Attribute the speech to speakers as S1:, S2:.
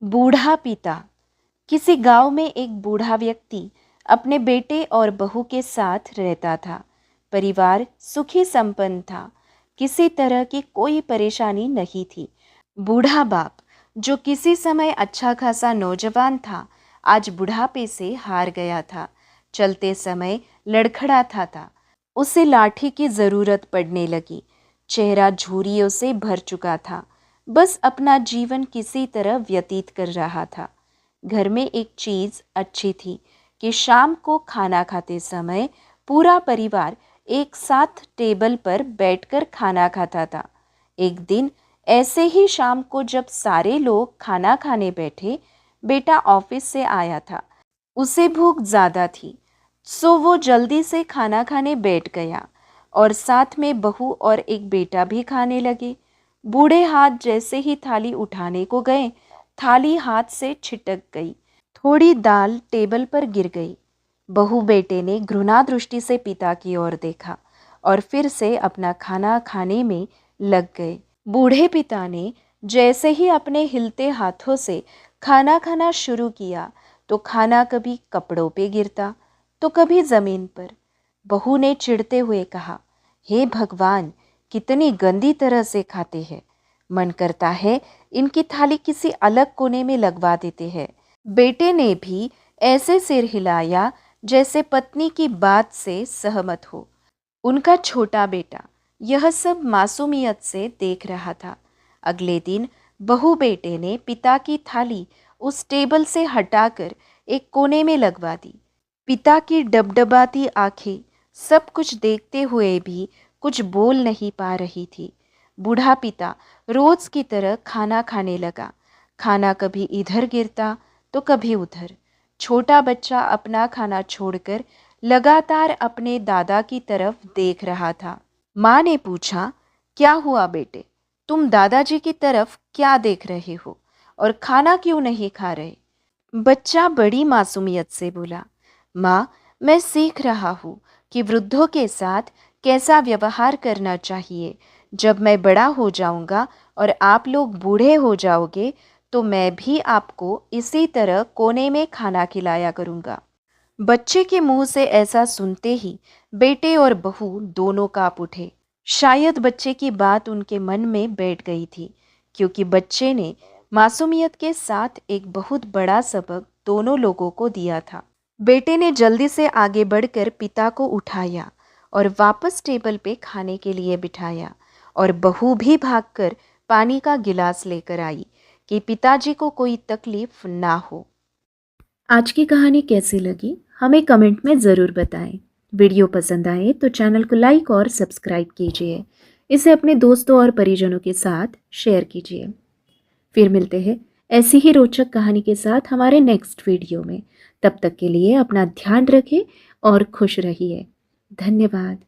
S1: बूढ़ा पिता। किसी गांव में एक बूढ़ा व्यक्ति अपने बेटे और बहू के साथ रहता था। परिवार सुखी संपन्न था। किसी तरह की कोई परेशानी नहीं थी। बूढ़ा बाप, जो किसी समय अच्छा खासा नौजवान था, आज बुढ़ापे से हार गया था। चलते समय लड़खड़ाता था। उसे लाठी की जरूरत पड़ने लगी। चेहरा झुर्रियों से भर चुका था। बस अपना जीवन किसी तरह व्यतीत कर रहा था। घर में एक चीज अच्छी थी कि शाम को खाना खाते समय पूरा परिवार एक साथ टेबल पर बैठकर खाना खाता था। एक दिन ऐसे ही शाम को जब सारे लोग खाना खाने बैठे, बेटा ऑफिस से आया था। उसे भूख ज्यादा थी, सो वो जल्दी से खाना खाने बैठ गया और साथ में बहू और एक बेटा भी खाने लगे। बूढ़े हाथ जैसे ही थाली उठाने को गए, थाली हाथ से छिटक गई। थोड़ी दाल टेबल पर गिर गई। बहू बेटे ने घृणा दृष्टि से पिता की ओर देखा और फिर से अपना खाना खाने में लग गए। बूढ़े पिता ने जैसे ही अपने हिलते हाथों से खाना खाना शुरू किया, तो खाना कभी कपड़ों पे गिरता तो कभी जमीन पर। बहू ने चिढ़ते हुए कहा, हे भगवान, कितनी गंदी तरह से खाते हैं। मन करता है इनकी थाली किसी अलग कोने में लगवा देते हैं। बेटे ने भी ऐसे सिर हिलाया जैसे पत्नी की बात से सहमत हो। उनका छोटा बेटा यह सब मासूमियत से देख रहा था। अगले दिन बहू बेटे ने पिता की थाली उस टेबल से हटाकर एक कोने में लगवा दी। पिता की डबडबाती आंखें सब कुछ देखते हुए भी कुछ बोल नहीं पा रही थी। बूढ़ा पिता रोज की तरह खाना खाने लगा। खाना कभी इधर गिरता तो कभी उधर। छोटा बच्चा अपना खाना छोड़कर लगातार अपने दादा की तरफ देख रहा था। माँ ने पूछा, क्या हुआ बेटे, तुम दादाजी की तरफ क्या देख रहे हो और खाना क्यों नहीं खा रहे? बच्चा बड़ी मासूमियत से बोला, माँ, मैं सीख रहा हूँ कि वृद्धों के साथ कैसा व्यवहार करना चाहिए। जब मैं बड़ा हो जाऊंगा और आप लोग बूढ़े हो जाओगे, तो मैं भी आपको इसी तरह कोने में खाना खिलाया करूंगा। बच्चे के मुंह से ऐसा सुनते ही बेटे और बहू दोनों कांप उठे। शायद बच्चे की बात उनके मन में बैठ गई थी, क्योंकि बच्चे ने मासूमियत के साथ एक बहुत बड़ा सबक दोनों लोगों को दिया था। बेटे ने जल्दी से आगे बढ़कर पिता को उठाया और वापस टेबल पे खाने के लिए बिठाया, और बहू भी भागकर पानी का गिलास लेकर आई कि पिताजी को कोई तकलीफ ना हो। आज की कहानी कैसी लगी हमें कमेंट में ज़रूर बताएं। वीडियो पसंद आए तो चैनल को लाइक और सब्सक्राइब कीजिए। इसे अपने दोस्तों और परिजनों के साथ शेयर कीजिए। फिर मिलते हैं ऐसी ही रोचक कहानी के साथ हमारे नेक्स्ट वीडियो में। तब तक के लिए अपना ध्यान रखें और खुश रहिए। धन्यवाद।